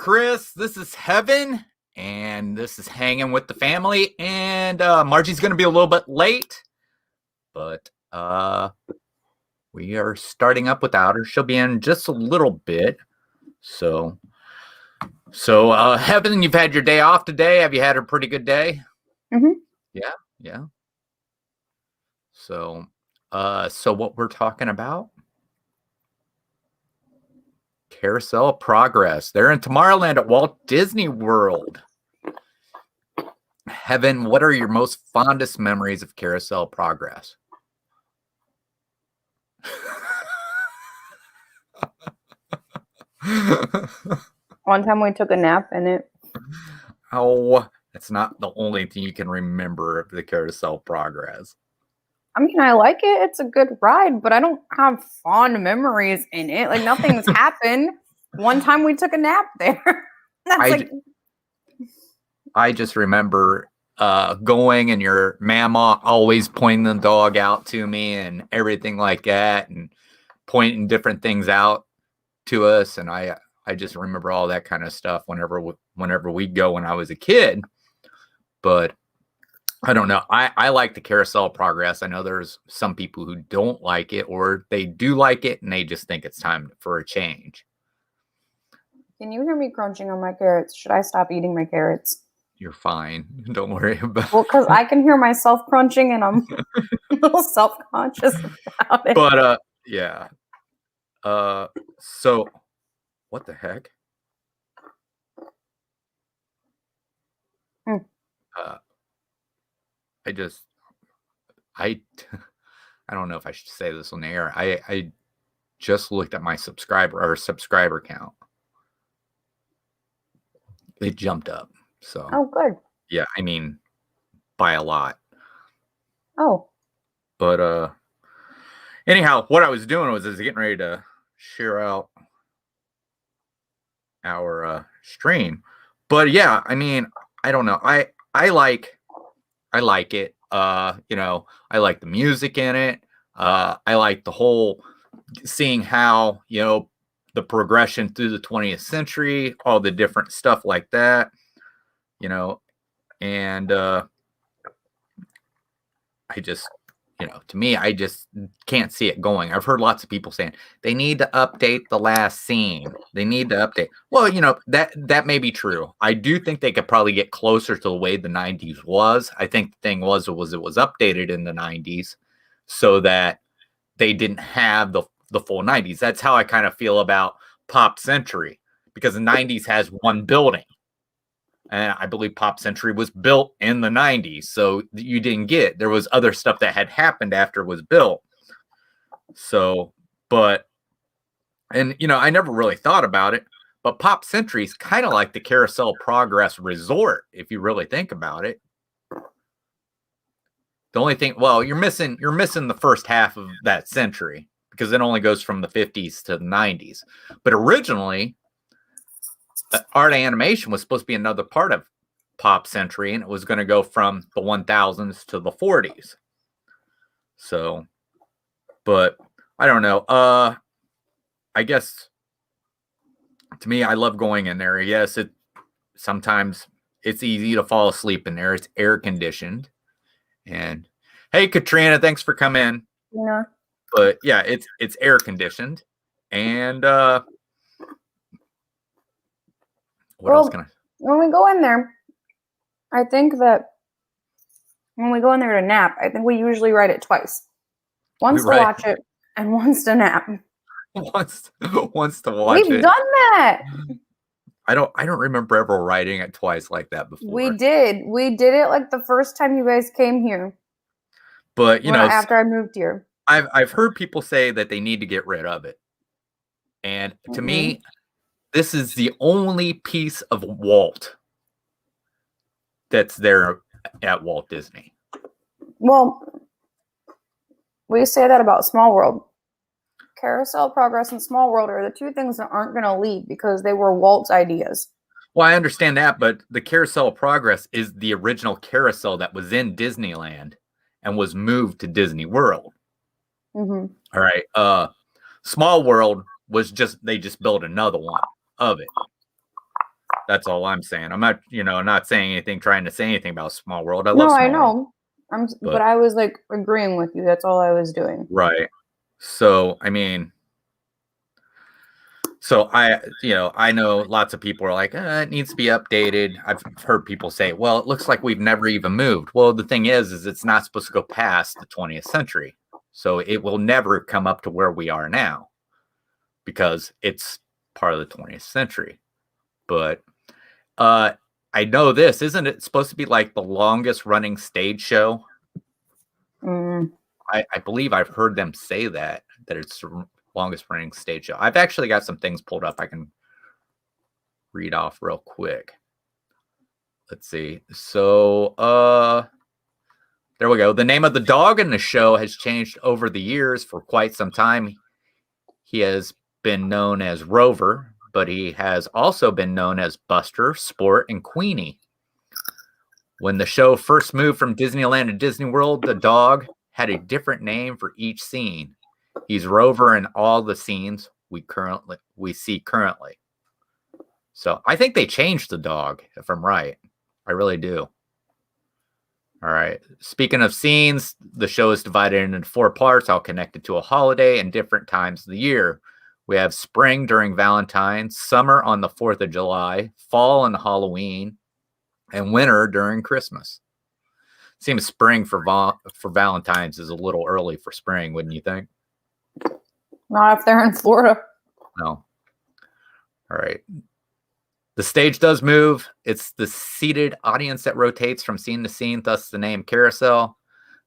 Chris. This is Heaven, and this is Hanging with the Family. And Margie's going to be a little bit late, but we are starting up without her. She'll be in just a little bit. So Heaven, you've had your day off today. Have you had a pretty good day? Mm-hmm. Yeah. So what we're talking about? Carousel of Progress. They're in Tomorrowland at Walt Disney World. Heaven, what are your most fondest memories of Carousel of Progress? One time we took a nap in it. Oh, that's not the only thing you can remember of the Carousel of Progress. I mean, I like it. It's a good ride, but I don't have fond memories in it. Like, nothing's happened. One time we took a nap there. I just remember going and your mama always pointing the dog out to me and everything like that, and pointing different things out to us. And I just remember all that kind of stuff whenever we go when I was a kid. But I don't know. I like the Carousel of Progress. I know there's some people who don't like it, or they do like it and they just think it's time for a change. Can you hear me crunching on my carrots? Should I stop eating my carrots? You're fine. Don't worry about it. Well, because I can hear myself crunching and I'm a little self-conscious about it. But yeah. So what the heck? I don't know if I should say this on the air. I just looked at my subscriber count. It jumped up. So oh, good. Yeah, I mean, by a lot. Oh. But anyhow, what I was doing was getting ready to share out our stream. But yeah, I mean, I don't know. I like it. I like the music in it. I like the whole seeing how, the progression through the 20th century, all the different stuff like that, and I just, to me, I just can't see it going. I've heard lots of people saying they need to update the last scene. They need to update. Well, that may be true. I do think they could probably get closer to the way the 90s was. I think the thing was it was updated in the 90s so that they didn't have the full 90s. That's how I kind of feel about Pop Century, because the 90s has one building. And I believe Pop Century was built in the 90s. So you didn't get, there was other stuff that had happened after it was built. So, I never really thought about it, but Pop Century is kind of like the Carousel Progress Resort, if you really think about it. The only thing, well, you're missing the first half of that century, because it only goes from the 50s to the 90s. But originally, art animation was supposed to be another part of Pop Century, and it was going to go from the 1000s to the 40s. So, but I don't know. I guess to me, I love going in there. Yes, sometimes it's easy to fall asleep in there. It's air conditioned. And hey, Katrina, thanks for coming. Yeah. But yeah, it's air conditioned. And what else can I? When we go in there, I think that when we go in there to nap, I think we usually ride it twice. Once to watch it and once to nap. Once to watch it. We've done that. I don't remember ever riding it twice like that before. We did. We did it like the first time you guys came here. But after I moved here. I've heard people say that they need to get rid of it. And to me, this is the only piece of Walt that's there at Walt Disney. Well, we say that about Small World. Carousel of Progress and Small World are the two things that aren't going to leave because they were Walt's ideas. Well, I understand that, but the Carousel of Progress is the original carousel that was in Disneyland and was moved to Disney World. Mm-hmm. All right. Small World was they just built another one of it. That's all I'm saying. I'm not, not saying anything, trying to say anything about Small World. I love No, I Small World, know. But but I was like agreeing with you. That's all I was doing. right. So, I mean, so I know lots of people are like, it needs to be updated. I've heard people say, well, it looks like we've never even moved. Well, the thing is it's not supposed to go past the 20th century. So it will never come up to where we are now because it's part of the 20th century. But I know this, isn't it supposed to be like the longest running stage show? Mm. I believe I've heard them say that it's the longest running stage show. I've actually got some things pulled up I can read off real quick. Let's see. So, there we go. The name of the dog in the show has changed over the years for quite some time. He has been known as Rover, but he has also been known as Buster, Sport, and Queenie. When the show first moved from Disneyland to Disney World, the dog had a different name for each scene. He's Rover in all the scenes we see currently. So I think they changed the dog, if I'm right. I really do. All right. Speaking of scenes, the show is divided into 4 parts, all connected to a holiday and different times of the year. We have spring during Valentine's, summer on the 4th of July, fall on Halloween, and winter during Christmas. Seems spring for Valentine's is a little early for spring, wouldn't you think? Not if they're in Florida. No. All right. The stage does move. It's the seated audience that rotates from scene to scene, thus the name Carousel.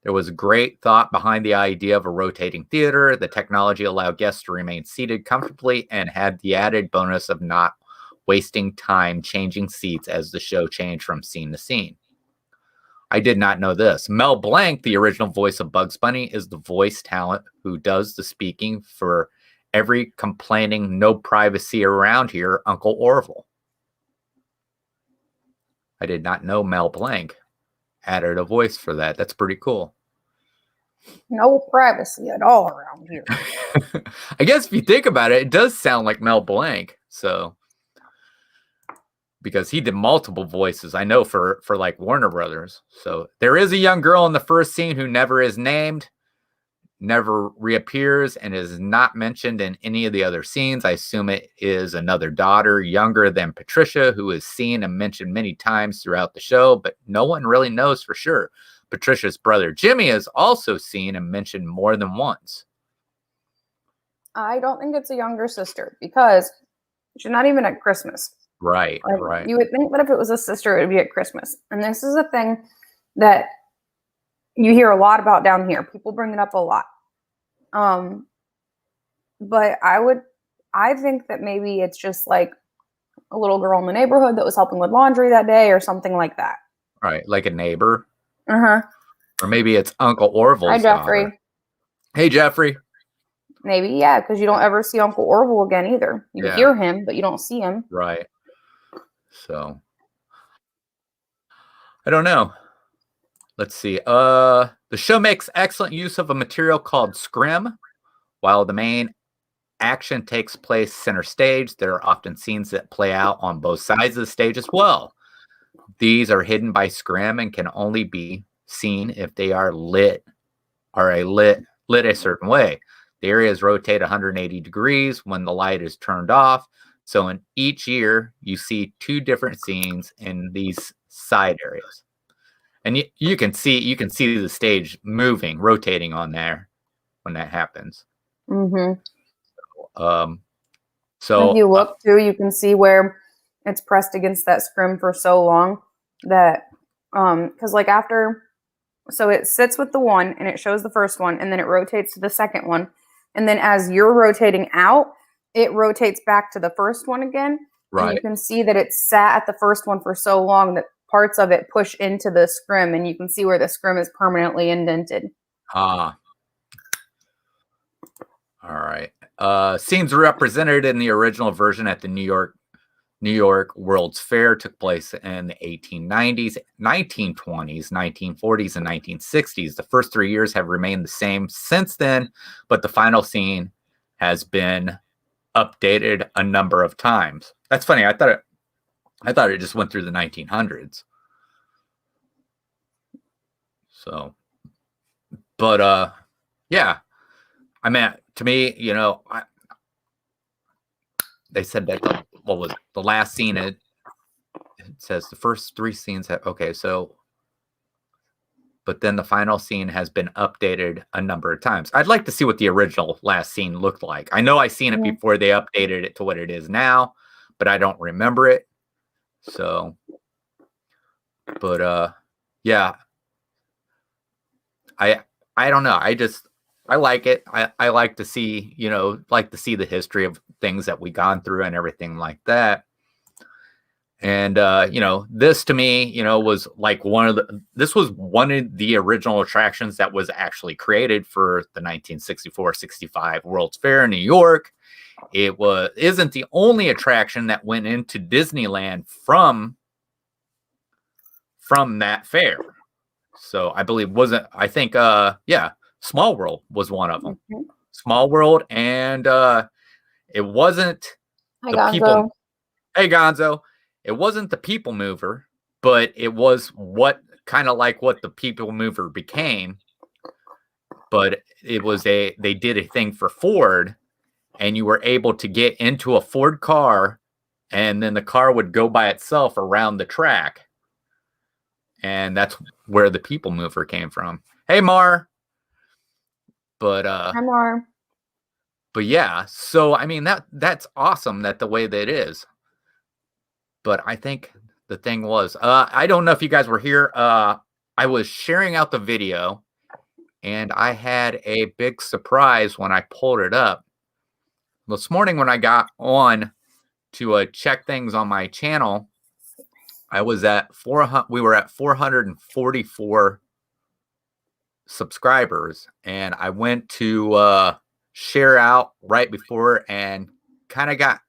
There was great thought behind the idea of a rotating theater. The technology allowed guests to remain seated comfortably and had the added bonus of not wasting time changing seats as the show changed from scene to scene. I did not know this. Mel Blanc, the original voice of Bugs Bunny, is the voice talent who does the speaking for every complaining no privacy around here Uncle Orville. I did not know Mel Blanc added a voice for that. That's pretty cool. No privacy at all around here. I guess if you think about it, it does sound like Mel Blanc. So, because he did multiple voices, I know for like Warner Brothers. So there is a young girl in the first scene who never is named, never reappears, and is not mentioned in any of the other scenes. I assume it is another daughter younger than Patricia, who is seen and mentioned many times throughout the show, but no one really knows for sure. Patricia's brother Jimmy is also seen and mentioned more than once. I don't think it's a younger sister because she's not even at Christmas. Right, like, right. You would think that if it was a sister, it would be at Christmas. And this is a thing that you hear a lot about down here. People bring it up a lot. But I think that maybe it's just like a little girl in the neighborhood that was helping with laundry that day or something like that. Right, like a neighbor. Uh-huh. Or maybe it's Uncle Orville's Hi, Jeffrey. daughter. Hey, Jeffrey. Maybe, yeah, because you don't ever see Uncle Orville again either. You hear him, but you don't see him. Right. So, I don't know. Let's see. The show makes excellent use of a material called scrim. While the main action takes place center stage, there are often scenes that play out on both sides of the stage as well. These are hidden by scrim and can only be seen if they are lit a certain way. The areas rotate 180 degrees when the light is turned off. So in each year, you see 2 different scenes in these side areas. And you can see the stage moving, rotating on there when that happens. Mm-hmm. So if you look too, you can see where it's pressed against that scrim for so long that because like after, so it sits with the one and it shows the first one and then it rotates to the second one, and then as you're rotating out, it rotates back to the first one again. Right. And you can see that it sat at the first one for so long that parts of it push into the scrim, and you can see where the scrim is permanently indented. All right. Scenes represented in the original version at the New York World's Fair took place in the 1890s, 1920s, 1940s, and 1960s. The first 3 years have remained the same since then, but the final scene has been updated a number of times. That's funny. I thought I thought it just went through the 1900s. So, but yeah. I mean, to me, they said that what was the last scene? It says the first 3 scenes have okay, so but then the final scene has been updated a number of times. I'd like to see what the original last scene looked like. I know I seen it before they updated it to what it is now, but I don't remember it. So, but yeah, I don't know. I like it. I like to see, the history of things that we gone through and everything like that. And this to me, was like this was one of the original attractions that was actually created for the 1964-65 World's Fair in New York. It isn't the only attraction that went into Disneyland from that fair. So I believe Small World was one of them. Mm-hmm. Small World, and it wasn't people. Hey Gonzo. It wasn't the People Mover, but it was kind of like what the People Mover became. But it was they did a thing for Ford, and you were able to get into a Ford car, and then the car would go by itself around the track. And that's where the People Mover came from. Hey Mar. But Hi Mar. But yeah, so I mean that's awesome that the way that it is. But I think the thing was, I don't know if you guys were here. I was sharing out the video, and I had a big surprise when I pulled it up. This morning when I got on to check things on my channel, I was at 400. We were at 444 subscribers, and I went to share out right before, and kind of got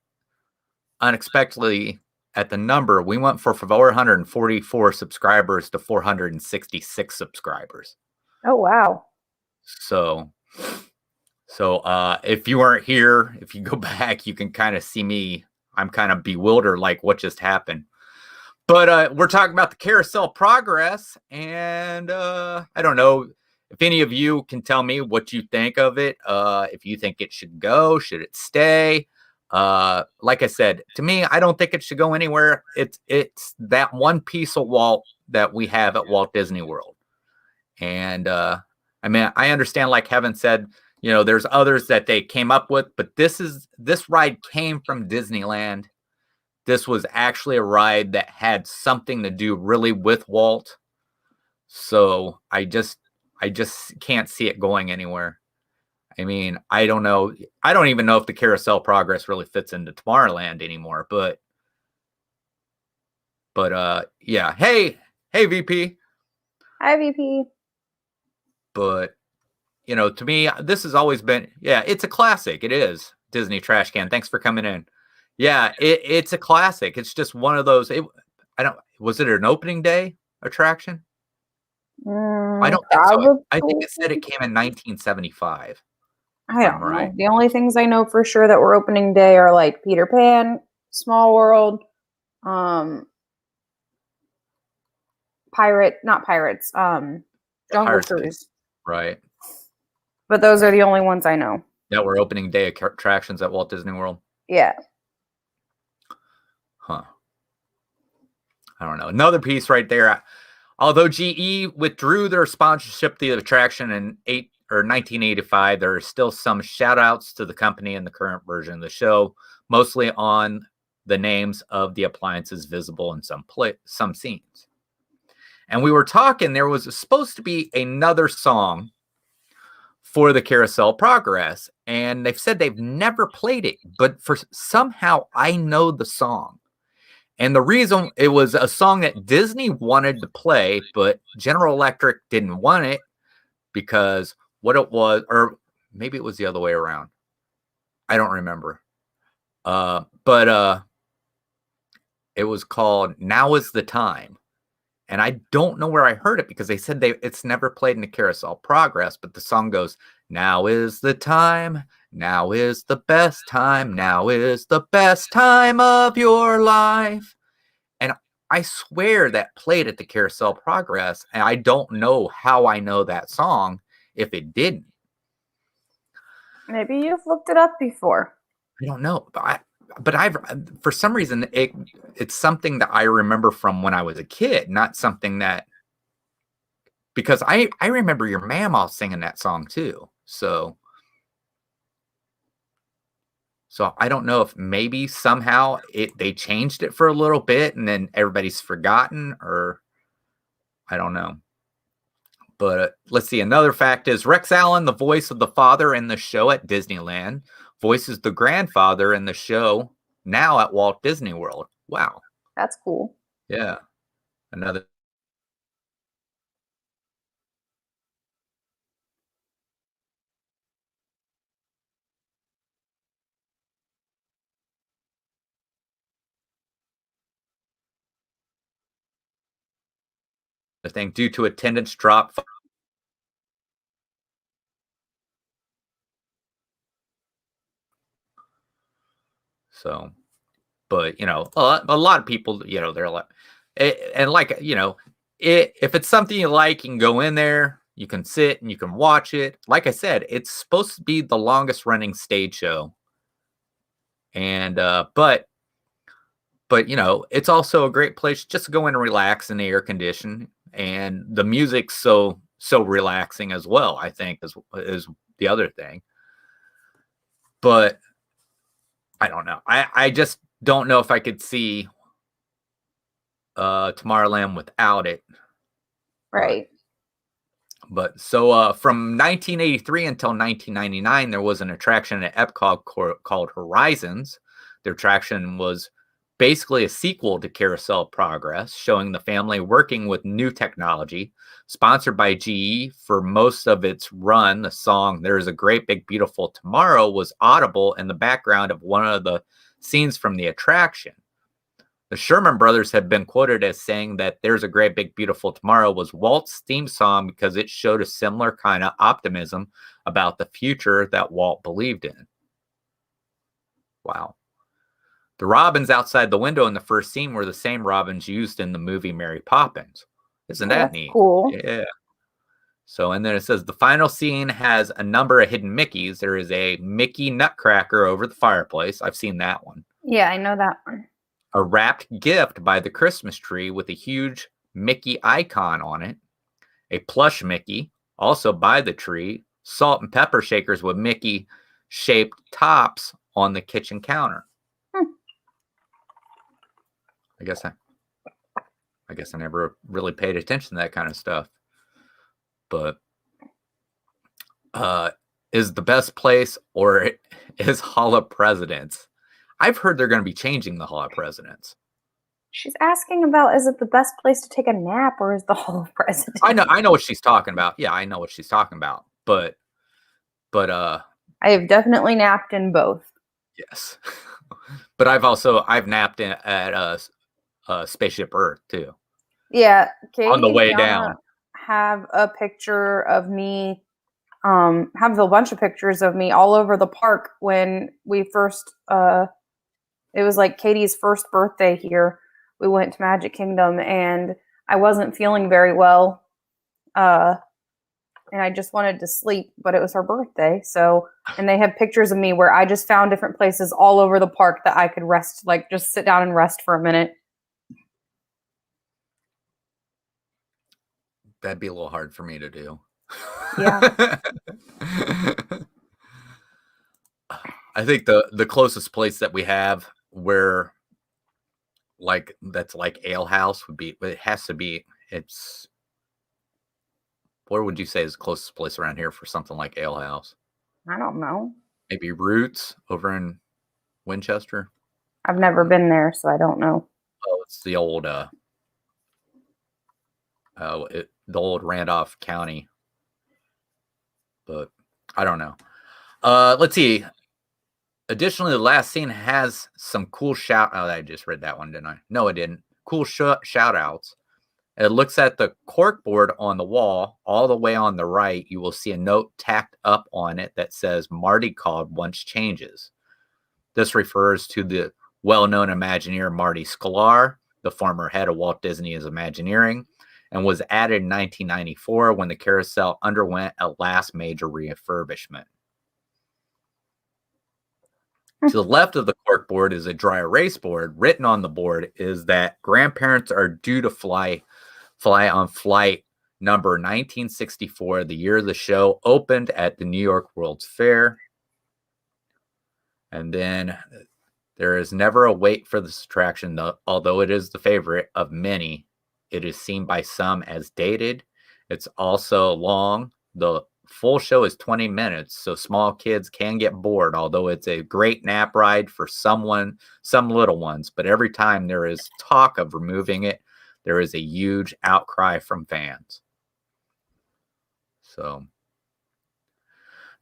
unexpectedly at the number. We went from 444 subscribers to 466 subscribers. Oh wow. So if you weren't here, if you go back, you can kind of see me. I'm kind of bewildered, like what just happened. But we're talking about the Carousel Progress, and I don't know if any of you can tell me what you think of it. If you think it should go, should it stay? Like I said, to me, I don't think it should go anywhere. It's that one piece of Walt that we have at Walt Disney World. And I mean, I understand, like Heaven said, there's others that they came up with, but this ride came from Disneyland. This was actually a ride that had something to do really with Walt. So I just can't see it going anywhere. I mean, I don't know. I don't even know if the Carousel Progress really fits into Tomorrowland anymore. But yeah. Hey, VP. Hi, VP. But to me, this has always been, it's a classic. It is Disney Trash Can. Thanks for coming in. Yeah, it's a classic. It's just one of those. Was it an opening day attraction? I don't think so. I think it said it came in 1975. I don't know. Right. The only things I know for sure that were opening day are like Peter Pan, Small World, not Pirates, Jungle Cruise. Right. But those are the only ones I know. That were opening day attractions at Walt Disney World? Yeah. Huh. I don't know. Another piece right there. Although GE withdrew their sponsorship of the attraction in 1985, there are still some shout outs to the company in the current version of the show, mostly on the names of the appliances visible in some scenes. And we were talking, there was supposed to be another song for the Carousel Progress, and they've said they've never played it, but somehow I know the song. And the reason, it was a song that Disney wanted to play, but General Electric didn't want it because what it was, or maybe it was the other way around. I don't remember. But it was called Now Is the Time. And I don't know where I heard it because they said it's never played in the Carousel Progress, but the song goes, now is the time, now is the best time, now is the best time of your life. I swear that played at the Carousel Progress, and I don't know how I know that song if it didn't. Maybe you've looked it up before. I don't know, but I've for some reason it's something that I remember from when I was a kid, not something that because I remember your mamaw singing that song too. So I don't know if maybe somehow they changed it for a little bit and then everybody's forgotten, or I don't know. But let's see. Another fact is Rex Allen, the voice of the father in the show at Disneyland, voices the grandfather in the show now at Walt Disney World. Wow. That's cool. Yeah. Another thing due to attendance drop. So, but a lot of people, they're like, and like, if it's something you like, you can go in there, you can sit and you can watch it. Like I said, it's supposed to be the longest running stage show. And, but it's also a great place just to go in and relax in the air condition. And the music's so relaxing as well, I think is the other thing. But I don't know. I just don't know if I could see Tomorrowland without it. Right. But so from 1983 until 1999, there was an attraction at Epcot called Horizons. The attraction was basically a sequel to Carousel of Progress, showing the family working with new technology. Sponsored by GE for most of its run, the song There's a Great Big Beautiful Tomorrow was audible in the background of one of the scenes from the attraction. The Sherman Brothers have been quoted as saying that There's a Great Big Beautiful Tomorrow was Walt's theme song because it showed a similar kind of optimism about the future that Walt believed in. Wow. The robins outside the window in the first scene were the same robins used in the movie Mary Poppins. Isn't that neat? Cool. Yeah. So, and then it says the final scene has a number of hidden Mickeys. There is a Mickey Nutcracker over the fireplace. I've seen that one. Yeah, I know that one. A wrapped gift by the Christmas tree with a huge Mickey icon on it. A plush Mickey, also by the tree. Salt and pepper shakers with Mickey shaped tops on the kitchen counter. I guess I never really paid attention to that kind of stuff. But is the best place or is Hall of Presidents? I've heard they're going to be changing the Hall of Presidents. She's asking about, is it the best place to take a nap or is the Hall of Presidents? I know what she's talking about. Yeah, I know what she's talking about. But I have definitely napped in both. Yes. But I've napped at Spaceship Earth too. Yeah, Katie on the way down. Have a picture of me. Have a bunch of pictures of me all over the park when we first. It was like Katie's first birthday here. We went to Magic Kingdom, and I wasn't feeling very well. And I just wanted to sleep, but it was her birthday. So, and they have pictures of me where I just found different places all over the park that I could rest, like just sit down and rest for a minute. That'd be a little hard for me to do. Yeah. I think the closest place that we have where like that's like Ale House would be, it has to be, it's, where would you say is the closest place around here for something like Ale House? I don't know. Maybe Roots over in Winchester. I've never been there, so I don't know. Oh, it's the old the old Randolph County, but I don't know. Let's see. Additionally, the last scene has some cool I just read that one, didn't I? No, I didn't. Cool shout outs. It looks at the corkboard on the wall all the way on the right. You will see a note tacked up on it that says Marty called once changes. This refers to the well-known Imagineer Marty Sklar. the former head of Walt Disney's Imagineering, and was added in 1994 when the carousel underwent a last major refurbishment. To the left of the corkboard is a dry erase board. Written on the board is that grandparents are due to fly on flight number 1964, the year the show opened at the New York World's Fair. And then there is never a wait for this attraction, although it is the favorite of many. It is seen by some as dated. It's also long. The full show is 20 minutes, so small kids can get bored, although it's a great nap ride for some little ones. But every time there is talk of removing it, there is a huge outcry from fans. So,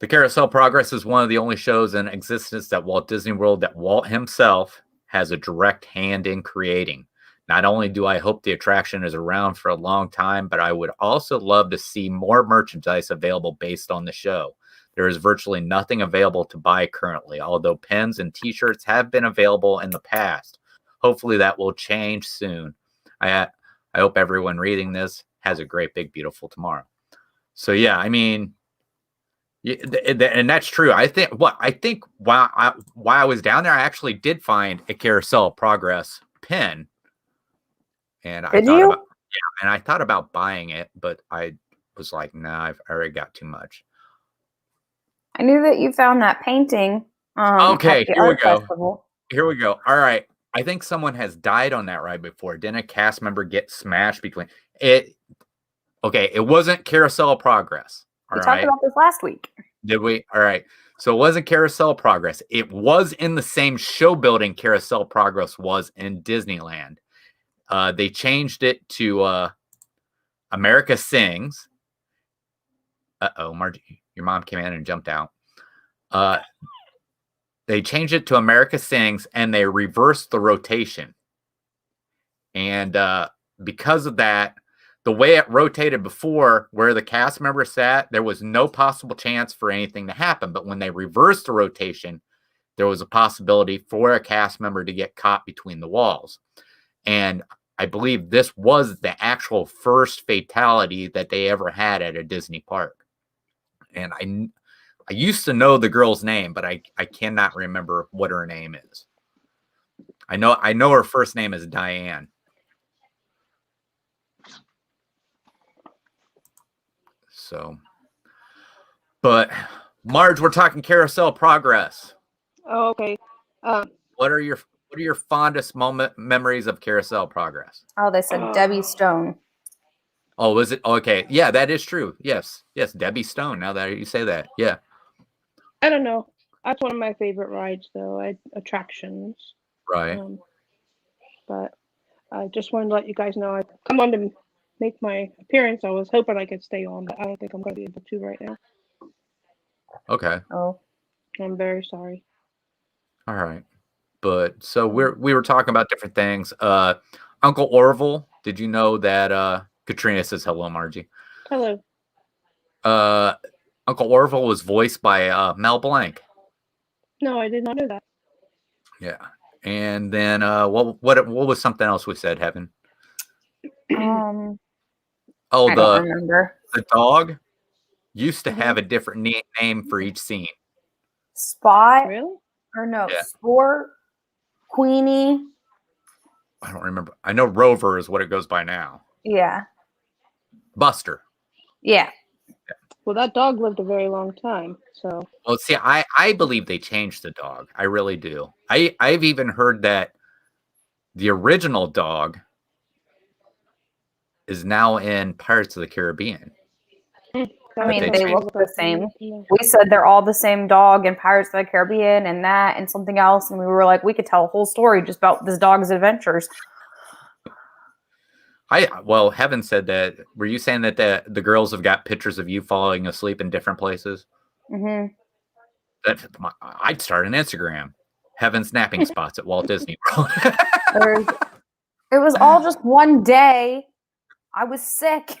the Carousel Progress is one of the only shows in existence at Walt Disney World that Walt himself has a direct hand in creating. Not only do I hope the attraction is around for a long time, but I would also love to see more merchandise available based on the show. There is virtually nothing available to buy currently, although pens and t-shirts have been available in the past. Hopefully that will change soon. I hope everyone reading this has a great, big, beautiful tomorrow. So yeah, I mean, and that's true. I think while I was down there, I actually did find a Carousel of Progress pin. And I thought about buying it, but I was like, nah, I've already got too much. I knew that you found that painting okay, at the art festival. Here we go. All right. I think someone has died on that ride before. Didn't a cast member get smashed between it? Okay, it wasn't Carousel of Progress. We talked about this last week. Did we? All right. So it wasn't Carousel of Progress. It was in the same show building Carousel of Progress was in Disneyland. They changed it to America Sings. Uh-oh, Margie, your mom came in and jumped out. They changed it to America Sings, and they reversed the rotation. And because of that, the way it rotated before, where the cast member sat, there was no possible chance for anything to happen. But when they reversed the rotation, there was a possibility for a cast member to get caught between the walls. And I believe this was the actual first fatality that they ever had at a Disney park. And I used to know the girl's name, but I cannot remember what her name is. I know her first name is Diane. So, but Marge, we're talking Carousel Progress. Oh, okay. What are your fondest memories of Carousel Progress? Oh, they said Debbie Stone. Oh, was it? Okay. Yeah, that is true. Yes. Debbie Stone. Now that you say that. Yeah. I don't know. That's one of my favorite rides, though. Attractions. Right. But I just wanted to let you guys know I come on to make my appearance. I was hoping I could stay on, but I don't think I'm going to be able to right now. Okay. Oh. I'm very sorry. All right. But so we were talking about different things. Uncle Orville, did you know that Katrina says hello, Margie? Hello. Uncle Orville was voiced by Mel Blanc. No, I did not know that. Yeah. And then what was something else we said, Heaven? I don't remember. The dog used to have a different name for each scene. Spot? Really? Or no, yeah. Sport? Queenie? I don't remember. I know Rover is what it goes by now. Yeah. Buster. Yeah. Well, that dog lived a very long time, so. Well, see, I believe they changed the dog. I really do. I've even heard that the original dog is now in Pirates of the Caribbean. I mean, they look the same. We said they're all the same dog in Pirates of the Caribbean and that and something else. And we were like, we could tell a whole story just about this dog's adventures. Heaven said that. Were you saying that the girls have got pictures of you falling asleep in different places? Mm-hmm. I'd start an Instagram. Heaven napping spots at Walt Disney World. It was all just one day. I was sick.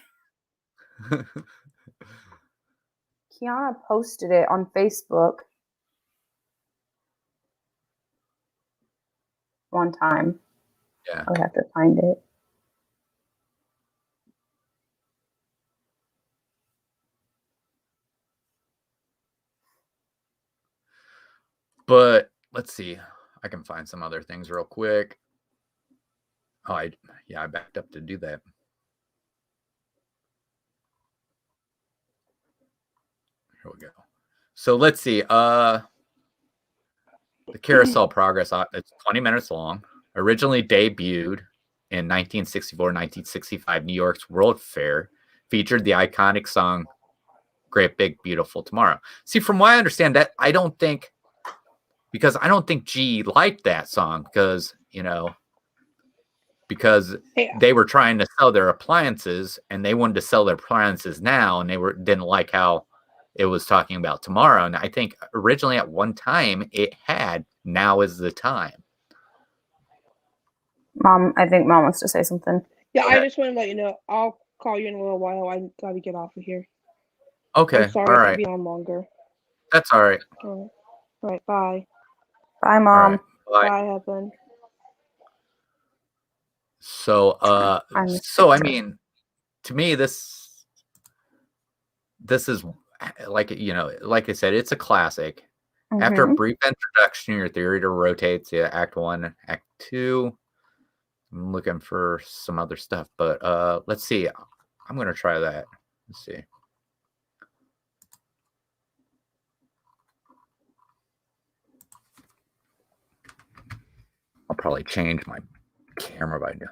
Kiana posted it on Facebook one time. Yeah. I'll have to find it. But let's see. I can find some other things real quick. Oh, I backed up to do that. Here we go. So let's see. The Carousel Progress, it's 20 minutes long. Originally debuted in 1964-1965 New York's World Fair, featured the iconic song Great Big Beautiful Tomorrow. See, from what I understand, that I don't think G liked that song because Hey, they were trying to sell their appliances and they wanted to sell their appliances now, and they didn't like how it was talking about tomorrow. And I think originally at one time it had "Now is the Time." Mom, I think Mom wants to say something. yeah, Okay. I just want to let you know. I'll call you in a little while. I gotta get off of here. Okay. I'm sorry All to right. be on longer. That's all right. All right, bye. Bye, All Mom. right. Bye. Bye, Evan. So, I missed I it. mean, to me, this is like like I said, it's a classic. After a Mhm. brief introduction, your theater rotates to Act 1, Act 2. I'm looking for some other stuff, but let's see. I'm gonna try that. Let's see. I'll probably change my camera by doing.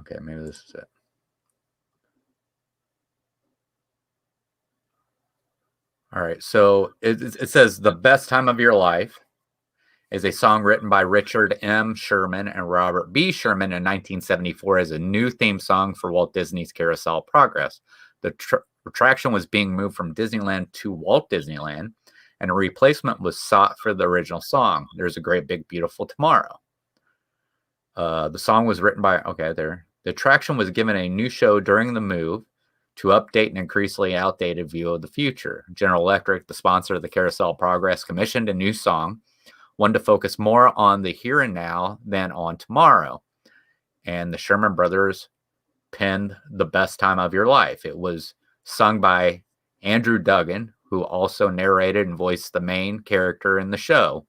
Okay, maybe this is it. All right, so it says "The Best Time of Your Life" is a song written by Richard M. Sherman and Robert B. Sherman in 1974 as a new theme song for Walt Disney's Carousel of Progress. The attraction was being moved from Disneyland to Walt Disneyland, and a replacement was sought for the original song, "There's a Great Big Beautiful Tomorrow." The song was written by, the attraction was given a new show during the move to update an increasingly outdated view of the future. General Electric, the sponsor of the Carousel of Progress, commissioned a new song, one to focus more on the here and now than on tomorrow. And the Sherman Brothers penned "The Best Time of Your Life." It was sung by Andrew Duggan, who also narrated and voiced the main character in the show.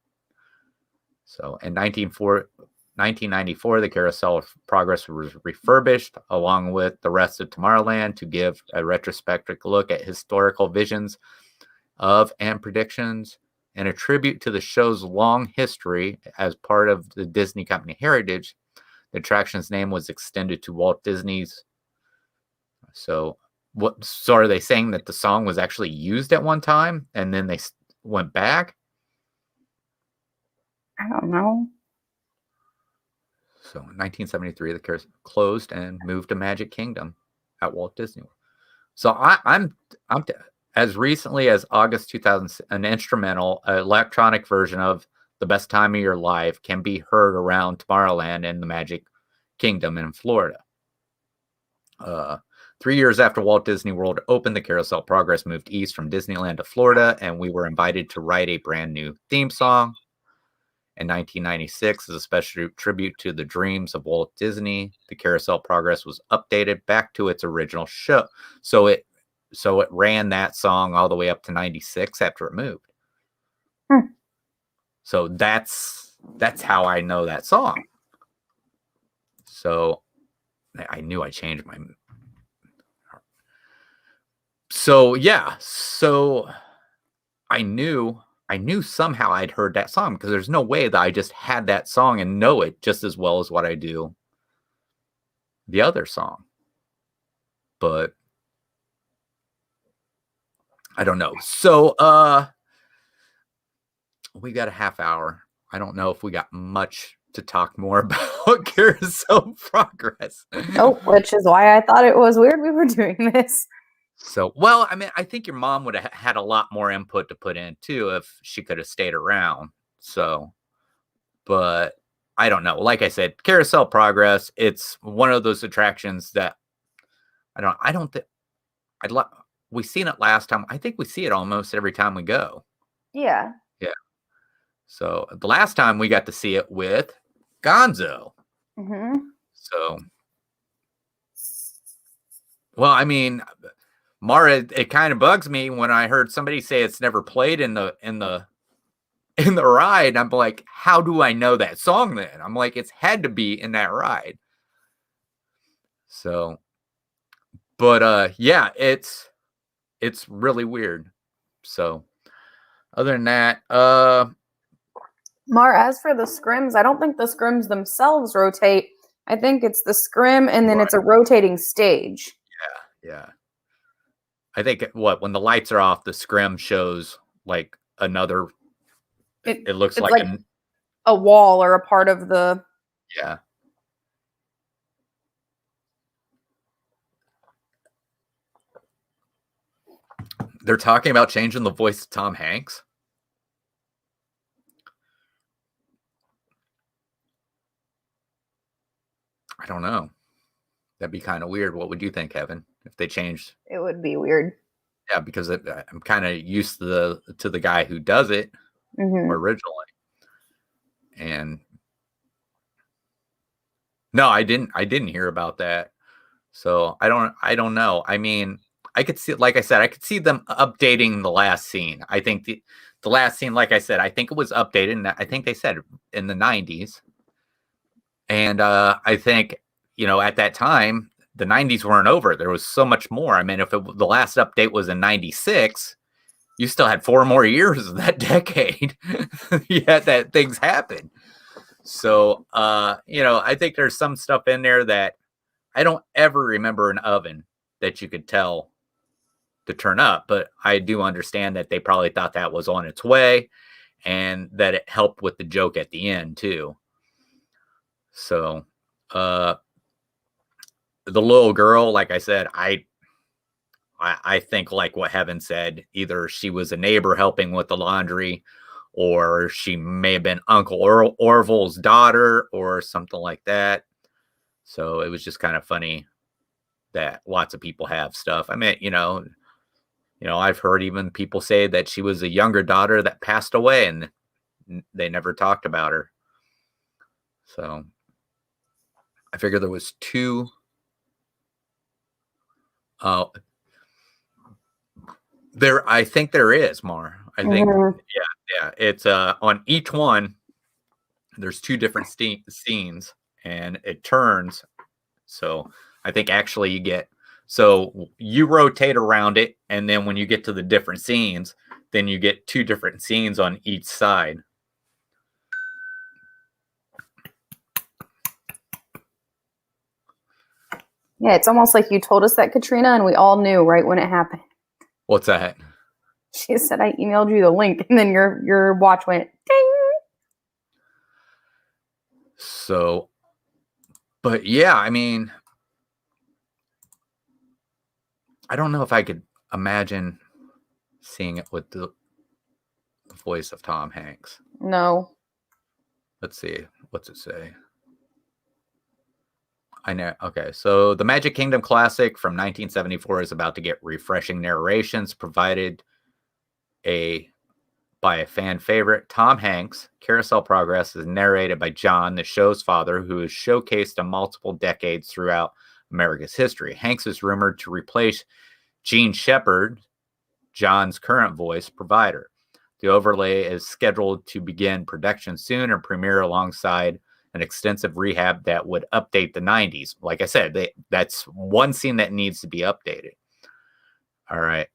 So in 1994, the Carousel of Progress was refurbished along with the rest of Tomorrowland to give a retrospective look at historical visions of and predictions, and a tribute to the show's long history as part of the Disney Company heritage. The attraction's name was extended to Walt Disney's. So are they saying that the song was actually used at one time and then they went back? I don't know. So in 1973, the Carousel closed and moved to Magic Kingdom at Walt Disney World. So I'm as recently as August 2000, an instrumental electronic version of "The Best Time of Your Life" can be heard around Tomorrowland in the Magic Kingdom in Florida. 3 years after Walt Disney World opened, the Carousel Progress moved east from Disneyland to Florida, and we were invited to write a brand new theme song. In 1996, as a special tribute to the dreams of Walt Disney, the Carousel Progress was updated back to its original show. So it ran that song all the way up to 96 after it moved. So that's how I know that song. So I knew I changed my. So yeah, so I knew somehow I'd heard that song, because there's no way that I just had that song and know it just as well as what I do the other song. But I don't know. So we got a half hour. I don't know if we got much to talk more about Carousel Progress. Oh, which is why I thought it was weird we were doing this. So, well, I mean, I think your mom would have had a lot more input to put in too if she could have stayed around. So, but I don't know. Like I said, Carousel Progress, it's one of those attractions that I don't think we seen it last time. I think we see it almost every time we go. Yeah. Yeah. So the last time we got to see it with Gonzo. Mm-hmm. So, well, I mean, Mara, it kind of bugs me when I heard somebody say it's never played in the ride. I'm like, how do I know that song then? I'm like, it's had to be in that ride. So, but yeah, it's really weird. So, other than that, Mar, as for the scrims, I don't think the scrims themselves rotate. I think it's the scrim and then it's a rotating stage. Yeah. I think when the lights are off, the scrim shows like another. It looks like a wall or a part of the. Yeah. They're talking about changing the voice of Tom Hanks. I don't know. That'd be kind of weird. What would you think, Kevin, if they changed? It would be weird. Yeah, because I'm kind of used to the guy who does it originally. And no, I didn't hear about that. So I don't know. I mean, I could see, like I said, I could see them updating the last scene. I think the last scene, like I said, I think it was updated, and I think they said in the 90s. And I think, at that time, the 90s weren't over. There was so much more. I mean, if the last update was in 96, you still had 4 more years of that decade yet that things happen. So, I think there's some stuff in there that I don't ever remember an oven that you could tell to turn up, but I do understand that they probably thought that was on its way and that it helped with the joke at the end too. So, the little girl, like I said, I think like what Heaven said, either she was a neighbor helping with the laundry, or she may have been Uncle Orville's daughter or something like that. So it was just kind of funny that lots of people have stuff. I mean, I've heard even people say that she was a younger daughter that passed away and they never talked about her. So I figure there was 2. I think there is, Mar. I think, yeah. It's on each one. There's 2 different scenes, and it turns. So I think actually you rotate around it, and then when you get to the different scenes, then you get 2 different scenes on each side. Yeah, it's almost like you told us that, Katrina, and we all knew right when it happened. What's that? She said I emailed you the link, and then your watch went ding. So, but yeah, I mean, I don't know if I could imagine seeing it with the voice of Tom Hanks. No. Let's see. What's it say? I know. Okay. So the Magic Kingdom Classic from 1974 is about to get refreshing narrations provided by a fan favorite. Tom Hanks. Carousel Progress is narrated by John, the show's father, who is showcased in multiple decades throughout America's history. Hanks is rumored to replace Gene Shepard, John's current voice provider. The overlay is scheduled to begin production soon and premiere alongside an extensive rehab that would update the 90s. Like I said, that's one scene that needs to be updated. All right.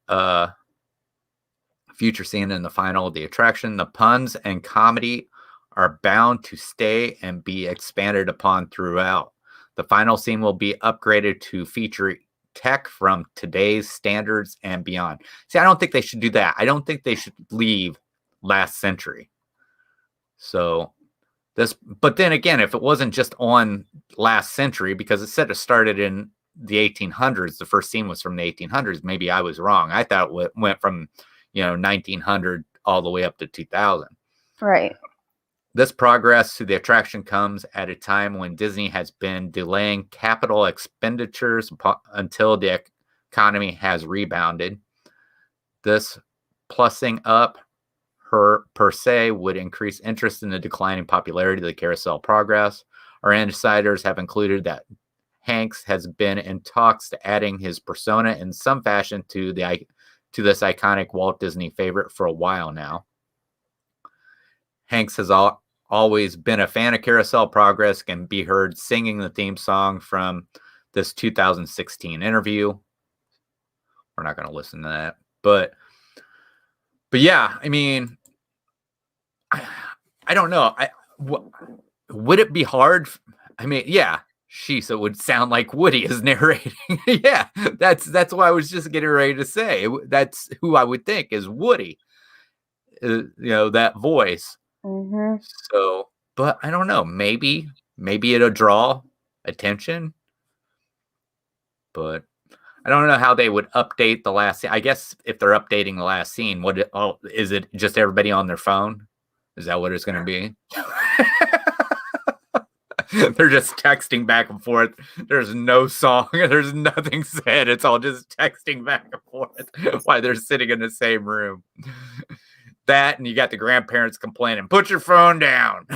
Future scene in the final of the attraction. The puns and comedy are bound to stay and be expanded upon throughout. The final scene will be upgraded to feature tech from today's standards and beyond. See, I don't think they should do that. I don't think they should leave last century. So but then again, if it wasn't just on last century, because it said it started in the 1800s, the first scene was from the 1800s. Maybe I was wrong. I thought it went from, 1900 all the way up to 2000. Right. This progress to the attraction comes at a time when Disney has been delaying capital expenditures until the economy has rebounded. This plussing up her per se would increase interest in the declining popularity of the Carousel Progress. Our insiders have included that Hanks has been in talks to adding his persona in some fashion to this iconic Walt Disney favorite for a while now. Hanks has always been a fan of Carousel Progress, can be heard singing the theme song from this 2016 interview. We're not going to listen to that, but yeah, I mean, I don't know. Would it be hard? I mean, yeah, so it would sound like Woody is narrating. Yeah, that's what I was just getting ready to say. That's who I would think is Woody. That voice. Mm-hmm. So, but I don't know. Maybe it'll draw attention, but I don't know how they would update the last scene. I guess if they're updating the last scene, is it just everybody on their phone? Is that what it's going to be? They're just texting back and forth. There's no song. There's nothing said. It's all just texting back and forth while they're sitting in the same room. That, and you got the grandparents complaining, put your phone down.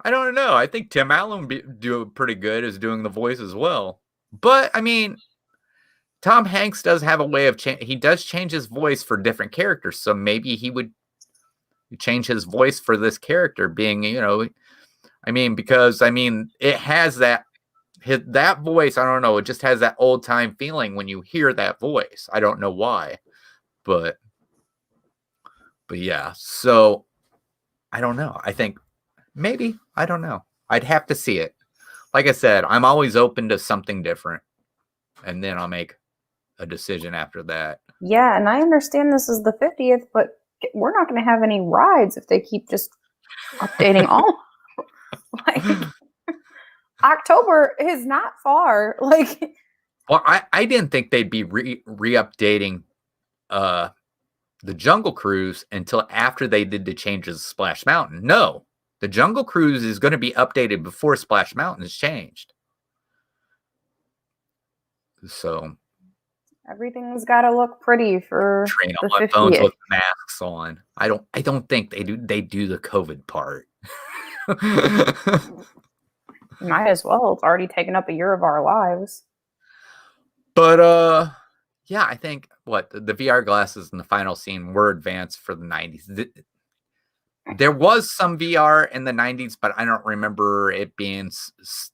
I don't know. I think Tim Allen would do pretty good as doing the voice as well. But, I mean, Tom Hanks does have a way of he does change his voice for different characters. So maybe he would change his voice for this character being, because it has that voice. I don't know. It just has that old time feeling when you hear that voice. I don't know why, but yeah. So I don't know. I think maybe, I don't know. I'd have to see it. Like I said, I'm always open to something different, and then I'll make a decision after that. Yeah, and I understand this is the 50th, but we're not going to have any rides if they keep just updating all. Like, October is not far. Like, well, I didn't think they'd be re-updating the Jungle Cruise until after they did the changes to Splash Mountain. No, the Jungle Cruise is going to be updated before Splash Mountain is changed. So everything's got to look pretty for train the on 50th. phones with masks on. I don't think they do the COVID part. Might as well. It's already taken up a year of our lives. But yeah, I think the VR glasses in the final scene were advanced for the 90s. There was some VR in the 90s, but I don't remember it being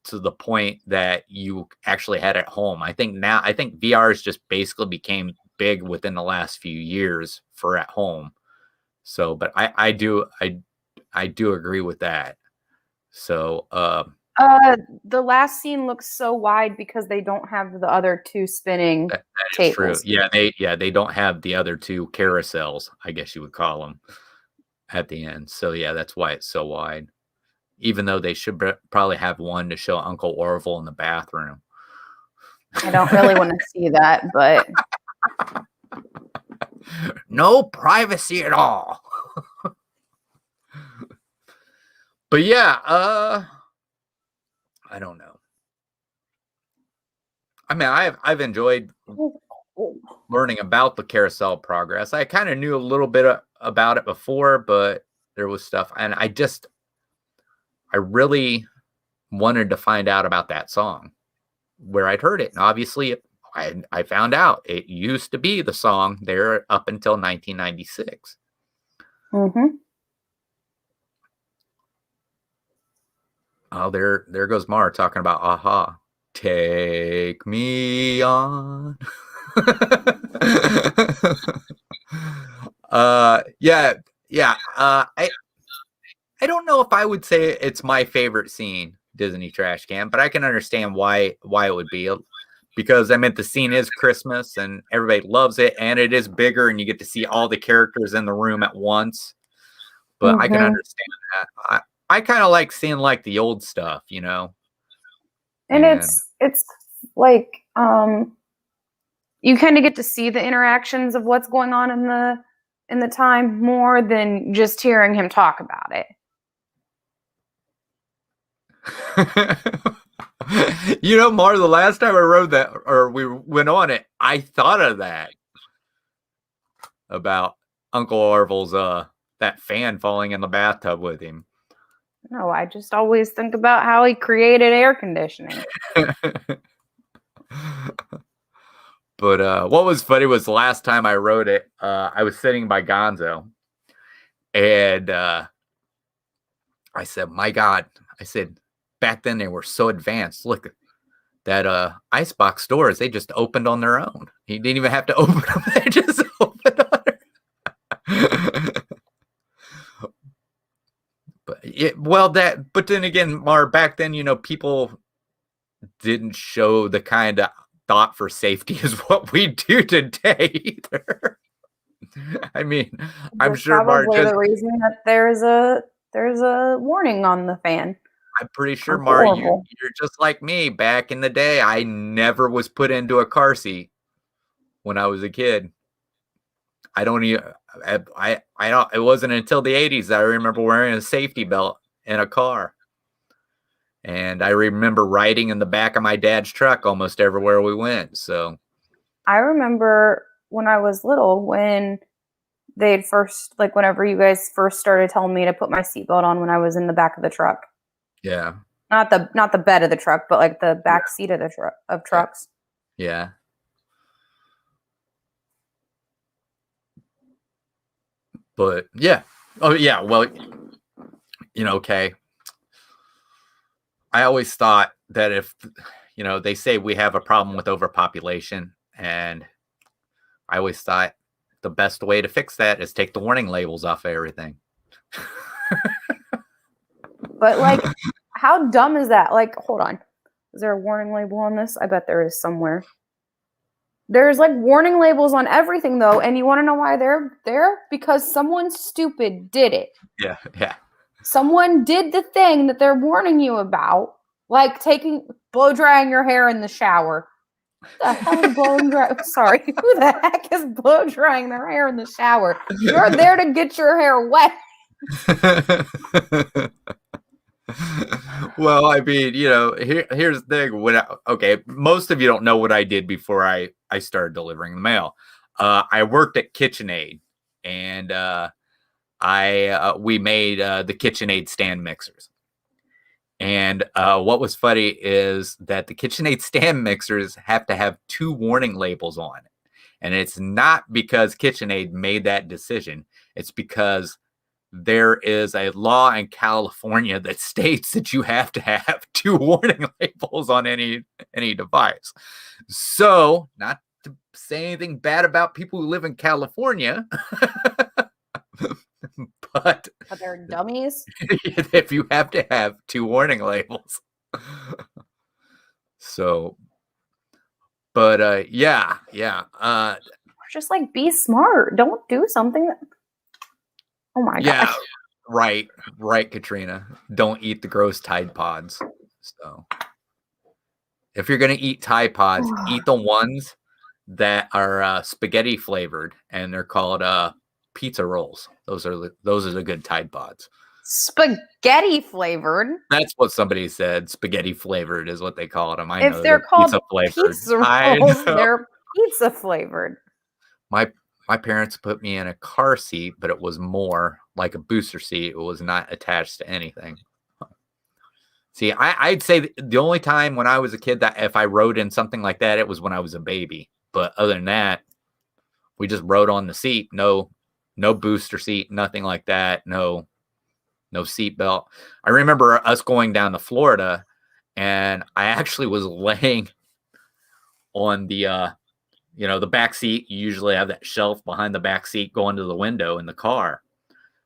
to the point that you actually had at home. I think VR has just basically became big within the last few years for at home. So, but I do agree with that. So, the last scene looks so wide because they don't have the other two spinning that tables. True. Yeah, they don't have the other two carousels, I guess you would call them, at the end. So yeah, that's why it's so wide. Even though they should probably have one to show Uncle Orville in the bathroom. I don't really want to see that, but no privacy at all. But yeah, I don't know. I mean, I've enjoyed learning about the Carousel Progress. I kind of knew a little bit about it before, but there was stuff, and I really wanted to find out about that song, where I'd heard it, and obviously I found out it used to be the song there up until 1996. Mm-hmm. Oh, there goes Mar talking about Aha. Take me on. Yeah. I don't know if I would say it's my favorite scene, Disney Trash Can, but I can understand why it would be, because the scene is Christmas and everybody loves it, and it is bigger, and you get to see all the characters in the room at once. But I can understand that. I kind of like seeing like the old stuff, And it's like you kind of get to see the interactions of what's going on in the time more than just hearing him talk about it. You know, Mar, the last time I rode that, or we went on it, I thought of that about Uncle Orville's that fan falling in the bathtub with him. No, I just always think about how he created air conditioning. But what was funny was the last time I rode it, I was sitting by Gonzo, and I said, "My God," I said, back then they were so advanced. Look, that icebox doors, they just opened on their own. He didn't even have to open them; they just opened on their own. But then again, Mar, back then, you know, people didn't show the kind of thought for safety as what we do today either. I mean, I'm That's sure Mar probably the reason that there's a warning on the fan. I'm pretty sure, Uncle Mar, Orville. you're just like me. Back in the day, I never was put into a car seat when I was a kid. I don't even, I don't, it wasn't until the 80s that I remember wearing a safety belt in a car. And I remember riding in the back of my dad's truck almost everywhere we went. So I remember when I was little, when they'd first, like whenever you guys first started telling me to put my seatbelt on when I was in the back of the truck. yeah. Not the bed of the truck, but like the back seat of the trucks. Yeah. But yeah. Oh yeah. Well, you know, okay. I always thought that if, you know, they say we have a problem with overpopulation, and I always thought the best way to fix that is take the warning labels off of everything. But like, how dumb is that? Like, hold on. Is there a warning label on this? I bet there is somewhere. There's like warning labels on everything though, and you want to know why they're there? Because someone stupid did it. Yeah, yeah. Someone did the thing that they're warning you about, like blow drying your hair in the shower. Who the hell is blowing dry? Sorry, who the heck is blow drying their hair in the shower? You're there to get your hair wet. Well, I mean, you know, here's the thing. Most of you don't know what I did before I started delivering the mail. I worked at KitchenAid, and we made the KitchenAid stand mixers. And what was funny is that the KitchenAid stand mixers have to have 2 warning labels on it. And it's not because KitchenAid made that decision. It's because there is a law in California that states that you have to have 2 warning labels on any device. So, not to say anything bad about people who live in California, but they're dummies. if you have to have 2 warning labels. So, but yeah. Just like be smart. Don't do something that. Oh my yeah, God. right, Katrina. Don't eat the gross Tide Pods. So, if you're gonna eat Tide Pods, eat the ones that are spaghetti flavored, and they're called pizza rolls. Those are the good Tide Pods. Spaghetti flavored. That's what somebody said. Spaghetti flavored is what they call them. I know if they're called pizza rolls, they're pizza flavored. My parents put me in a car seat, but it was more like a booster seat. It was not attached to anything. See, I'd say the only time when I was a kid that if I rode in something like that, it was when I was a baby. But other than that, we just rode on the seat. No booster seat, nothing like that. No seat belt. I remember us going down to Florida, and I actually was laying on the the back seat. You usually have that shelf behind the back seat going to the window in the car.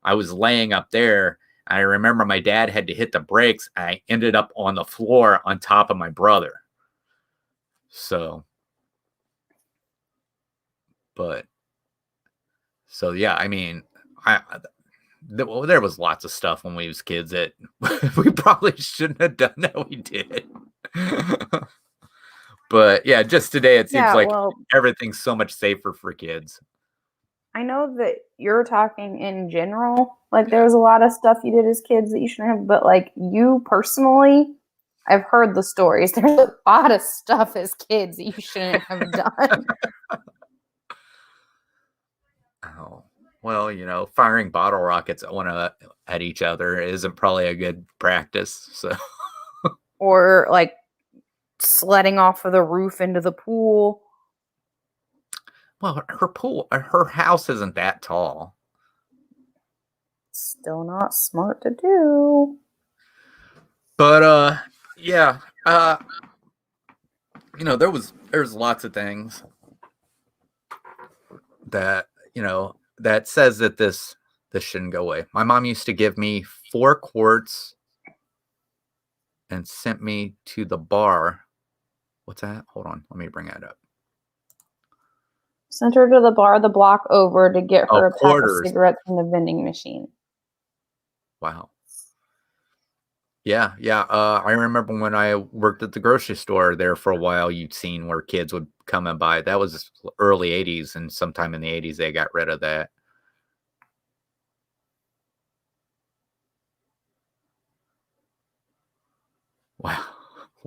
I was laying up there. I remember my dad had to hit the brakes. I ended up on the floor on top of my brother. So yeah, I mean, there was lots of stuff when we was kids that we probably shouldn't have done that we did. But yeah, just today it seems Yeah, like well, everything's so much safer for kids. I know that you're talking in general. Like, there Yeah. was a lot of stuff you did as kids that you shouldn't have, but like you personally, I've heard the stories. There's a lot of stuff as kids that you shouldn't have done. Oh, well, firing bottle rockets at each other isn't probably a good practice. So, Or like sledding off of the roof into the pool. well, her house isn't that tall. Still not smart to do. But yeah, there's lots of things that that says that this shouldn't go away. My mom used to give me 4 quarts and sent me to the bar. What's that? Hold on, let me bring that up. Sent her to the bar the block over to get her a pack of quarters. cigarettes from the vending machine. Wow. Yeah. I remember when I worked at the grocery store there for a while, you'd seen where kids would come and buy. That was early 80s, and sometime in the 80s they got rid of that.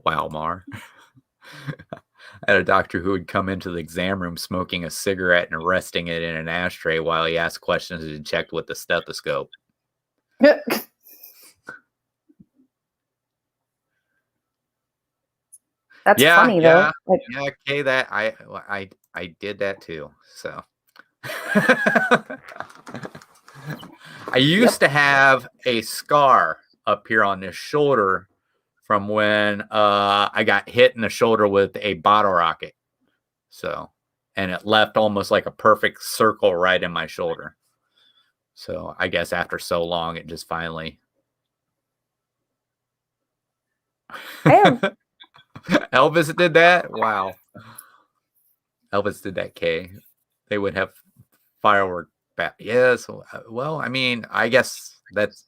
Wow, Mar. I had a doctor who would come into the exam room smoking a cigarette and resting it in an ashtray while he asked questions and checked with the stethoscope. That's funny though. Like, Yeah, okay, that I did that too. So I used to have a scar up here on this shoulder from when I got hit in the shoulder with a bottle rocket. So, and it left almost like a perfect circle right in my shoulder. So I guess after so long, it just finally. Elvis did that? Wow. Elvis did that, K. They would have firework bat. Yes. Well, I mean, I guess that's,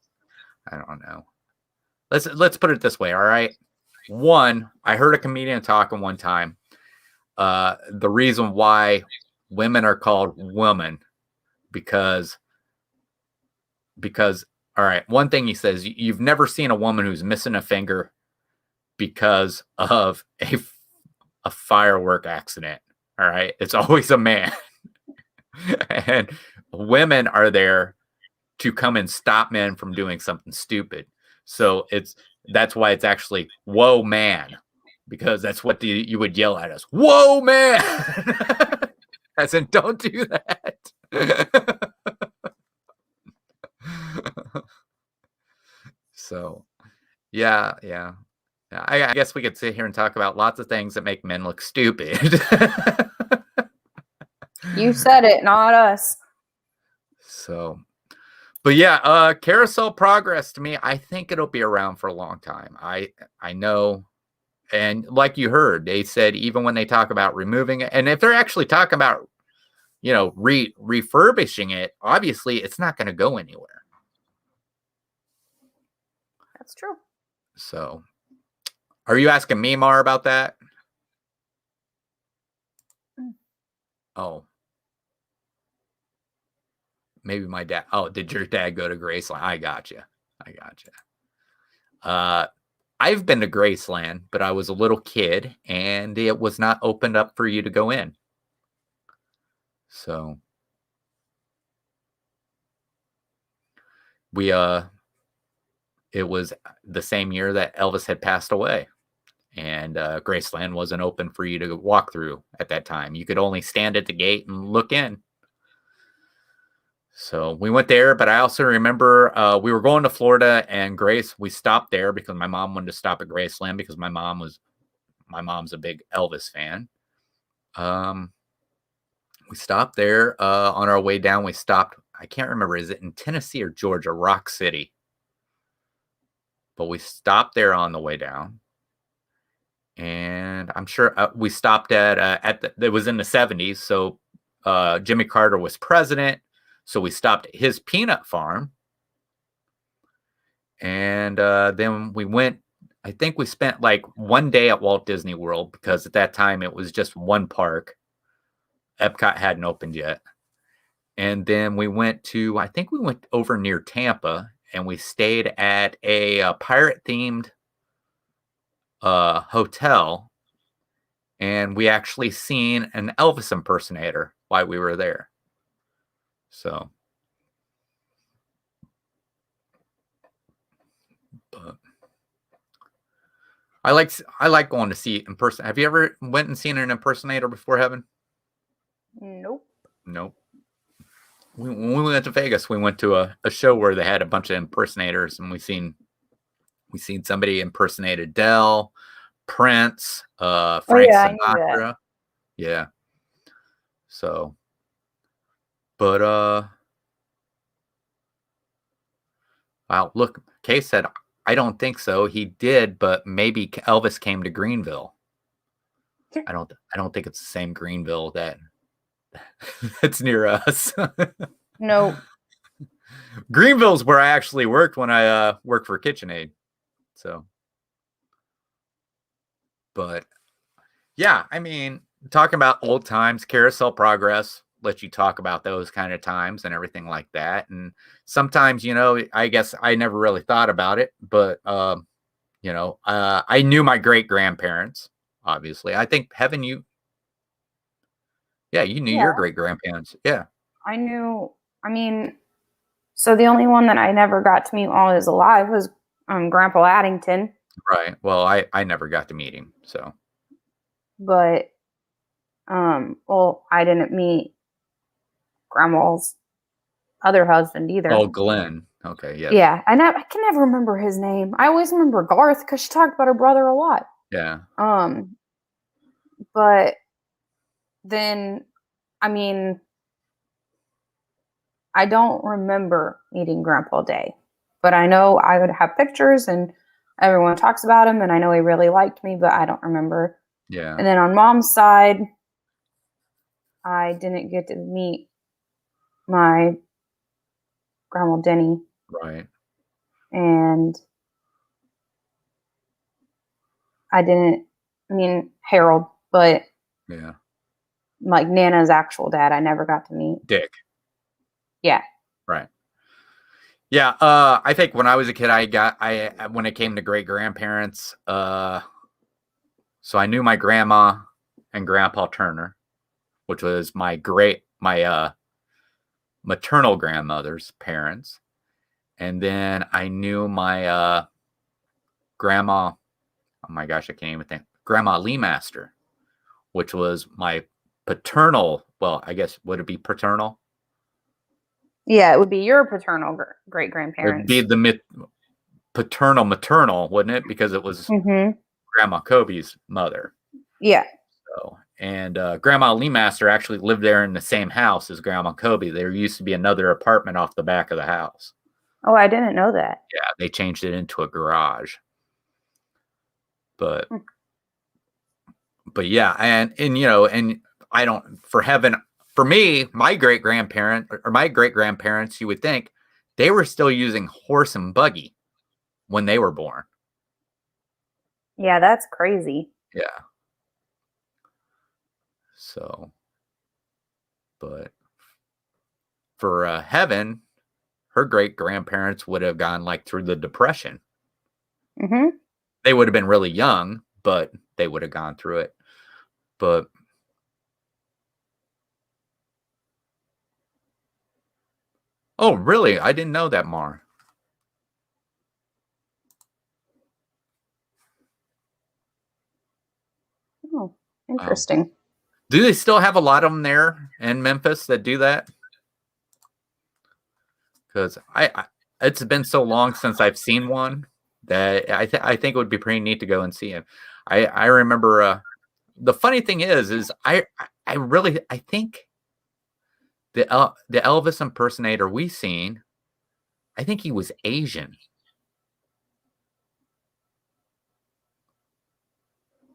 I don't know. Let's put it this way, all right? One, I heard a comedian talking one time. The reason why women are called women because all right, one thing he says, you've never seen a woman who's missing a finger because of a firework accident. All right, it's always a man. And women are there to come and stop men from doing something stupid. So that's why it's actually whoa man, because that's what you would yell at us. Whoa man. As in, don't do that. So yeah. I guess we could sit here and talk about lots of things that make men look stupid. you said it, not us. So, but yeah, Carousel Progress to me, I think it'll be around for a long time. I know, and like you heard, they said even when they talk about removing it, and if they're actually talking about refurbishing it, obviously it's not going to go anywhere. That's true. So, are you asking me, Mar, about that? Oh. Maybe my dad. Oh, did your dad go to Graceland? I gotcha. I've been to Graceland, but I was a little kid and it was not opened up for you to go in. So it was the same year that Elvis had passed away. And Graceland wasn't open for you to walk through at that time. You could only stand at the gate and look in. So we went there, but I also remember we were going to Florida and we stopped there because my mom wanted to stop at Graceland because my mom's a big Elvis fan. We stopped there on our way down. We stopped, I can't remember, is it in Tennessee or Georgia, Rock City? But we stopped there on the way down. And I'm sure we stopped it was in the 70s. So Jimmy Carter was president. So we stopped at his peanut farm. And then we went I think we spent like one day at Walt Disney World because at that time it was just one park. Epcot hadn't opened yet. And then I think we went over near Tampa and we stayed at a pirate themed hotel. And we actually seen an Elvis impersonator while we were there. So, but I like going to see in person. Have you ever went and seen an impersonator before, Heaven? Nope. Nope. When we went to Vegas, we went to a show where they had a bunch of impersonators, and we seen somebody impersonate Adele, Prince, Frank I knew that. Sinatra. Yeah. So, but wow, look, Kay said I don't think so. He did, but maybe Elvis came to Greenville. I don't think it's the same Greenville that's near us. Nope. Greenville's where I actually worked when I worked for KitchenAid. So, but yeah, I mean, talking about old times, Carousel Progress lets you talk about those kind of times and everything like that. And sometimes, I guess I never really thought about it, but I knew my great grandparents. Obviously, I think Heaven, you knew your great grandparents. Yeah, I knew. I mean, so the only one that I never got to meet while he was alive was Grandpa Addington. right. Well, I never got to meet him, so. But I didn't meet Grandma's other husband either. Oh, Glenn. Okay, yes. Yeah, I can never remember his name. I always remember Garth because she talked about her brother a lot. Yeah. But then, I mean, I don't remember meeting Grandpa Day, but I know I would have pictures and everyone talks about him, and I know he really liked me, but I don't remember. Yeah. And then on Mom's side, I didn't get to meet my Grandma Denny. Right. And Harold, but yeah, like Nana's actual dad, I never got to meet. Dick. Yeah. Right. Yeah. I think when I was a kid, when it came to great grandparents, so I knew my grandma and Grandpa Turner, which was my maternal grandmother's parents. And then I knew my grandma, oh my gosh, I can't even think, Grandma Lee Master, which was my paternal, well, I guess, would it be paternal? Yeah, it would be your paternal great-grandparents. It would be the maternal, wouldn't it? Because it was Grandma Kobe's mother. Yeah. So, and Grandma Lee Master actually lived there in the same house as Grandma Kobe. There used to be another apartment off the back of the house. Oh, I didn't know that. Yeah, they changed it into a garage. But yeah, and I don't, for me, my great grandparents, you would think they were still using horse and buggy when they were born. Yeah, that's crazy. Yeah. So, but for Heaven, her great grandparents would have gone like through the Depression. Mm-hmm. They would have been really young, but they would have gone through it. But oh, really? I didn't know that, Mar. Oh, interesting. Do they still have a lot of them there in Memphis that do that? Because it's been so long since I've seen one that I think it would be pretty neat to go and see him. I remember the funny thing is I think the Elvis impersonator we seen, I think he was Asian.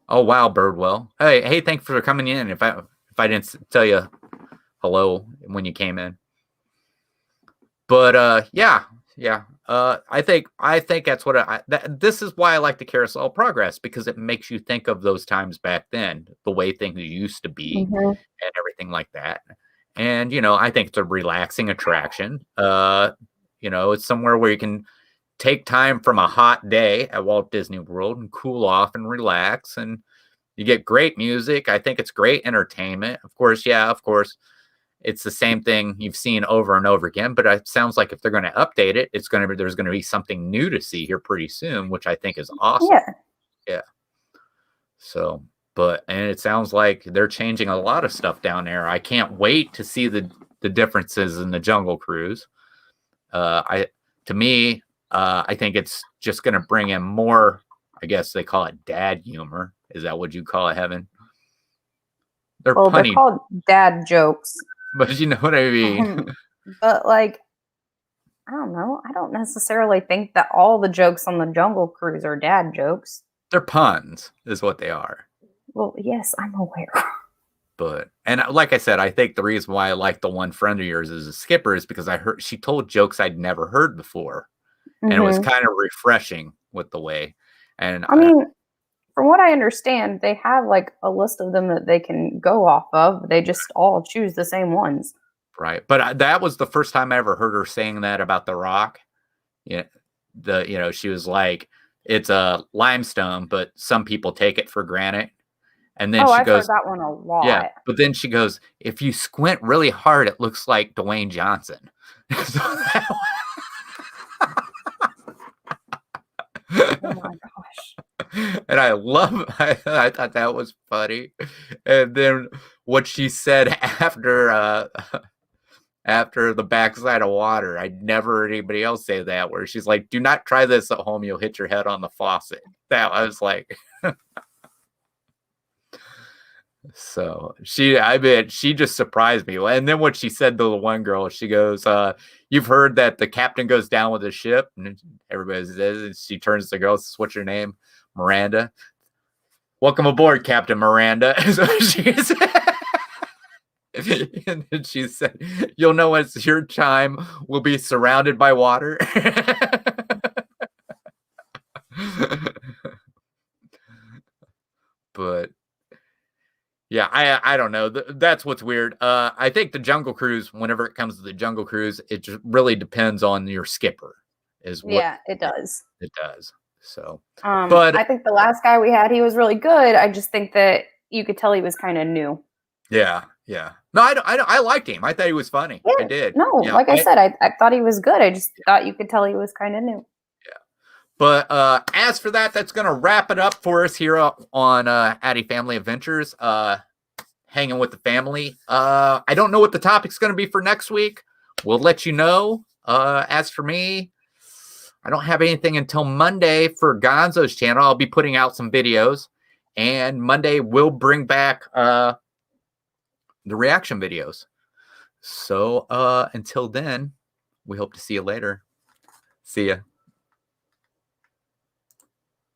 Oh wow, Birdwell. Hey, thanks for coming in. If I didn't tell you hello when you came in. But yeah. I think that's what this is why I like the Carousel of Progress, because it makes you think of those times back then, the way things used to be, and everything like that. And I think it's a relaxing attraction. It's somewhere where you can take time from a hot day at Walt Disney World and cool off and relax, and you get great music. I think it's great entertainment. Of course, it's the same thing you've seen over and over again, but it sounds like if they're going to update it, there's going to be something new to see here pretty soon, which I think is awesome. Yeah. So, and it sounds like they're changing a lot of stuff down there. I can't wait to see the differences in the Jungle Cruise. I think it's just going to bring in more, I guess they call it dad humor. Is that what you call it, Heaven? They're called dad jokes. But you know what I mean? But I don't know. I don't necessarily think that all the jokes on the Jungle Cruise are dad jokes. They're puns, is what they are. Well, yes, I'm aware. But, and like I said, I think the reason why I like the one friend of yours as a skipper is because I heard she told jokes I'd never heard before. And it was kind of refreshing with the way. And I mean, from what I understand, they have a list of them that they can go off of. They just all choose the same ones. Right. But that was the first time I ever heard her saying that about the rock. Yeah. She was like, it's a limestone, but some people take it for granted. And then she goes, I've heard that one a lot. Yeah. But then she goes, if you squint really hard, it looks like Dwayne Johnson. Oh my gosh. And I thought that was funny. And then what she said after the backside of water, I'd never heard anybody else say that, where she's like, do not try this at home, you'll hit your head on the faucet. That I was like so she just surprised me. And then what she said to the one girl, she goes, you've heard that the captain goes down with the ship, and everybody says, and she turns to the girl, what's your name? Miranda. Welcome aboard, Captain Miranda. So she said, and then she said, you'll know it's your time. We'll be surrounded by water. But yeah, I don't know. That's what's weird. I think the Jungle Cruise, whenever it comes to the Jungle Cruise, it just really depends on your skipper. Yeah, it does. It does. So, but I think the last guy we had, he was really good. I just think that you could tell he was kind of new. Yeah. No, I liked him. I thought he was funny. Yeah, I did. No, yeah, I said, I thought he was good. I just thought you could tell he was kind of new. But as for that's going to wrap it up for us here on Addie Family Adventures, hanging with the family. I don't know what the topic's going to be for next week. We'll let you know. As for me, I don't have anything until Monday for Gonzo's channel. I'll be putting out some videos. And Monday we'll bring back the reaction videos. So until then, we hope to see you later. See ya.